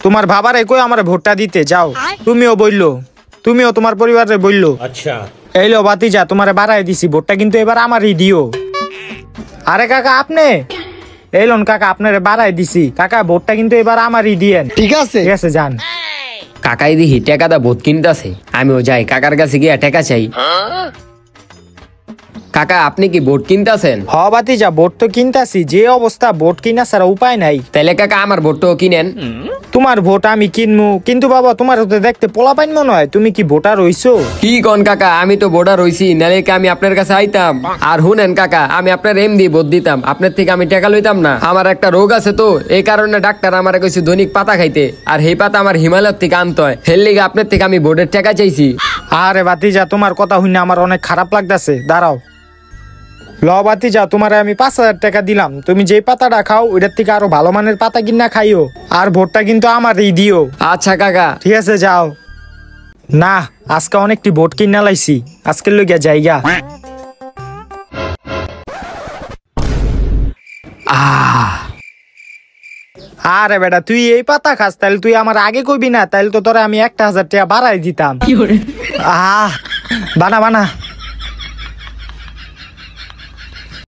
তোমার বাবারে কই আমার ভোটটা দিতে যাও। তুমিও বললো, তুমিও তোমার পরিবারে বললো। আচ্ছা এইলো ভাতিজা, তোমারে বাড়াই দিছি, ভোটটা কিন্তু এবার আমারই দিও। আরে কাকা আপনি এইলন কাকা, আপনারে বাড়াই দিছি কাকা, ভোটটা কিন্তু এবার আমারই দিয়েন। ঠিক আছে ঠিক আছে যান। কাকাই দিহি টেকাদা ভোট কিনতেছে, আমিও যাই কাকার কাছে গিয়া টেকা চাই। কাকা আপনি কি ভোট কিনতেছেন? হ ভাতিজা, ভোট তো কিনতাছি, যে অবস্থা ভোট কিনা ছাড়া উপায় নাই। তাইলে কাকা আমার ভোটটাও কিনেন। তোমার ভোট আমি কিনবো, কিন্তু বাবা তোমার তো দেখতে পোলাপাইন মনে হয়, তুমি কি ভোটার হইছো? কি কোন কাকা, আমি তো ভোটার হইছি, নালে কি আমি আপনার কাছে আইতাম? আর হুনেন কাকা, আমি আপনার এমডি ভোট দিতাম, আপনার থেকে আমি টাকা লইতাম না। আমার একটা রোগ আছে তো, এই কারণে ডাক্তার আমার কইছে দৈনিক পাতা খাইতে, আর এই পাতা আমার হিমালয়ের থেকে আনতে হয়, হের লিগে আপনার থেকে আমি ভোটের টাকা চাইছি। আরে ভাতিজা, তোমার কথা শুনে আমার অনেক খারাপ লাগতেছে, দাঁড়াও। ল ভাতিজা, তোমারে আমি 5,000 টাকা দিলাম, তুমি যেই পাতাটা খাও ওইটার থেকে আরো ভালো মানের পাতা কিনা খাইও, আর ভোটটা কিন্তু আমারই দিও। আচ্ছা কাকা। ঠিক আছে যাও। না আজকে অনেকটি ভোট কিনা লাইছি, আজকের লইয়া জায়গা। আরে বেটা, তুই এই পাতা খাস, তাহলে তুই আমার আগে কইবি না, তাহলে তো তোরা আমি 1,000 টাকা বাড়াই দিতাম। বানা বানা।